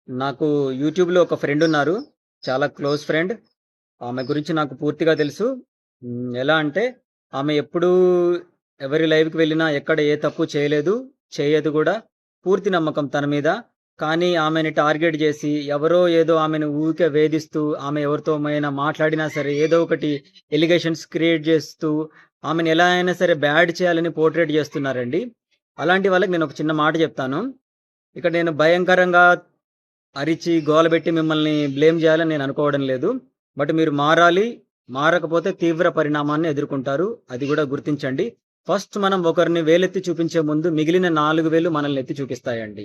నాకు యూట్యూబ్‌లో ఒక ఫ్రెండ్ ఉన్నారు. చాలా క్లోజ్ ఫ్రెండ్. ఆమె గురించి నాకు పూర్తిగా తెలుసు. ఎలా అంటే ఆమె ఎప్పుడూ ఎవరి లైవ్‌కి వెళ్ళినా ఎక్కడ ఏ తప్పు చేయలేదు. చేయదు గూడా. పూర్తి నమ్మకం తన మీద. కానీ ఆమెని టార్గెట్ జేసి ఎవరో ఏదో ఆమెను ఊరికే వేధిస్తూ, ఆమె ఎవరితోమైనా మాట్లాడినా సరే ఏదో ఒకటి ఎలిగేషన్స్ క్రియేట్ జేస్తూ, ఆమెను ఎలా అయినా సరే బ్యాడ్ చేయాలని పోర్ట్రేట్ జేస్తున్నారండి. అలాంటి వాళ్ళకి నేను ఒక చిన్న మాట జెప్తాను. ఇక్కడ నేను భయంకరంగా అరిచి, గోలబెట్టి మిమ్మల్ని బ్లేమ్ జేయాలని నేను అనుకోవడం లేదు. బట్ మీరు మారాలి. మారకపోతే తీవ్ర పరిణామాన్ని ఎదుర్కొంటారు. అది గూడా గుర్తించండి. ఫస్ట్ మనం ఒకరిని వేలెత్తి చూపించే ముందు మిగిలిన 4 వేళ్ళు మనల్ని ఎత్తి చూపిస్తాయండి.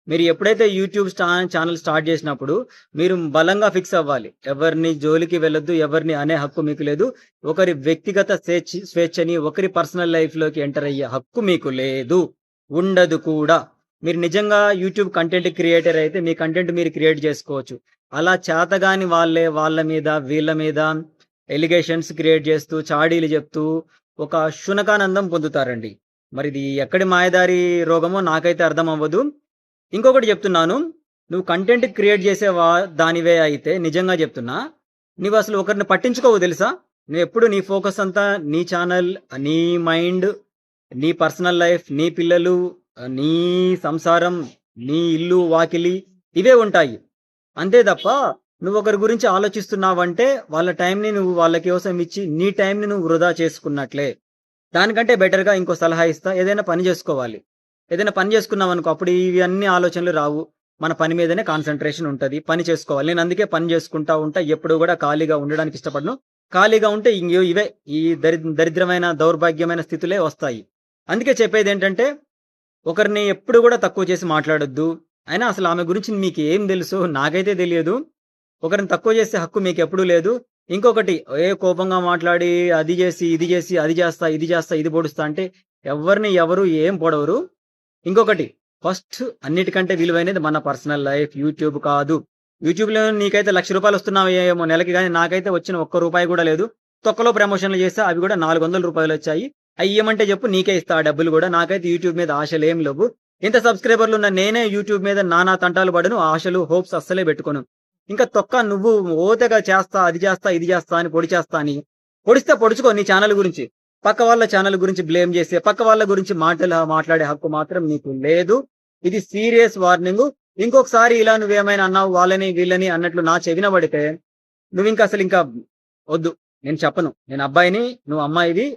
మీరు ఎప్పుడైతే యూట్యూబ్ ఛానెల్ స్టార్ట్ జేసినప్పుడు మీరు బలంగా ఫిక్స్ అవ్వాలి. ఎవరిని జోలికి వెళ్ళొద్దు. ఎవరిని అనే హక్కు మీకు లేదు. ఒకరి వ్యక్తిగత స్వేచ్ఛని, ఒకరి పర్సనల్ లైఫ్‌లోకి ఎంటర్ అయ్యే హక్కు మీకు లేదు. ఉండదు కూడా. మీరు నిజంగా యూట్యూబ్ కంటెంట్ క్రియేటర్ అయితే మీ కంటెంట్ మీరు క్రియేట్ చేసుకోవచ్చు. అలా చేతగాని వాళ్ళ మీద, వీళ్ళ మీద ఎలిగేషన్స్ క్రియేట్ చేస్తూ, చాడీలు చెప్తూ ఒక శునకానందం పొందుతారండి. మరిది ఎక్కడి మాయదారి రోగమో నాకైతే అర్థం అవ్వదు. ఇంకొకటి చెప్తున్నాను. నువ్వు కంటెంట్ క్రియేట్ చేసే దానివే అయితే నిజంగా చెప్తున్నా. నువ్వసలు ఒకరిని పట్టించుకోవు తెలుసా? నువ్వెప్పుడు నీ ఫోకస్ అంతా నీ ఛానల్, నీ మైండ్, నీ పర్సనల్ లైఫ్, నీ పిల్లలు, నీ సంసారం, నీ ఇల్లు, వాకిలి ఇవే ఉంటాయి. అంతే తప్ప నువ్వొకరి గురించి ఆలోచిస్తున్నావంటే వాళ్ళ టైంని నువ్వు వాళ్ళ కోసం ఇచ్చి నీ టైంని నువ్వు వృధా చేసుకున్నట్లే. దానికంటే బెటర్‌గా ఇంకో సలహా ఇస్తా. ఏదైనా పని జేసుకోవాలి. ఏదైనా పని జేసుకున్నామనుకో అప్పుడు ఇవన్నీ ఆలోచనలు రావు. మన పని మీదనే కాన్సంట్రేషన్ ఉంటది. పని చేసుకోవాలి. నేనందుకే పని జేసుకుంటా ఉంటా. ఎప్పుడు గూడా ఖాళీగా ఉండడానికి ఇష్టపడను. ఖాళీగా ఉంటే ఇవే ఈ దరిద్రమైన, దౌర్భాగ్యమైన స్థితులే వస్తాయి. అందుకే చెప్పేదేంటంటే ఒకరిని ఎప్పుడు గూడా తక్కువ చేసి మాట్లాడొద్దు. అయినా అసలు ఆమె గురించి మీకేం తెలుసో నాకైతే తెలియదు. ఒకరిని తక్కువ చేసే హక్కు మీకెప్పుడూ లేదు. ఇంకొకటి కోపంగా మాట్లాడి అది జేసి, ఇది జేసి, అది జేస్తా, ఇది జేస్తా, ఇది పొడుస్తా అంటే ఎవరిని ఎవరు ఏం పొడవరు. ఇంకొకటి ఫస్ట్ అన్నిటికంటే విలువైనది మన పర్సనల్ లైఫ్ యూట్యూబ్ కాదు. యూట్యూబ్‌లో నీకైతే రూ. 1,00,000 వస్తున్నాయేమో నెలకి గాని నాకైతే వచ్చిన ఒక్క రూపాయి గూడా లేదు. తొక్కలో ప్రమోషన్‌లు చేశా అవి గూడా రూ. 400 వచ్చాయి. అయ్యియ్యమంటే చెప్పు నీకే ఇస్తా ఆ డబ్బులు గూడా. నాకైతే యూట్యూబ్ మీద ఆశలేం లెవ్వు. ఇంత సబ్‌స్క్రైబర్లున్న నేనే యూట్యూబ్ మీద నానా తంటాలు పడను. ఆశలు, హోప్స్ అస్సలే పెట్టుకోను. ఇంకా నువ్వు ఓతగా చేస్తా, అది చేస్తా, ఇది చేస్తా అని పొడి చేస్తా అని పొడిస్తే పొడుచుకో నీ ఛానల్ గురించి. పక్క వాళ్ళ ఛానల్ గురించి బ్లేమ్ చేసే, పక్క వాళ్ళ గురించి మాట్లాడే హక్కు మాత్రం నీకు లేదు. ఇది సీరియస్ వార్నింగు. ఇంకొకసారి ఇలా నువ్వేమైనా అన్నావు వాళ్ళని, వీళ్ళని అన్నట్లు నా చెవిన పడితే నువ్వింక అసలింకా వద్దు. నేను చెప్పను. నేను అబ్బాయిని, నువ్వు అమ్మాయివి.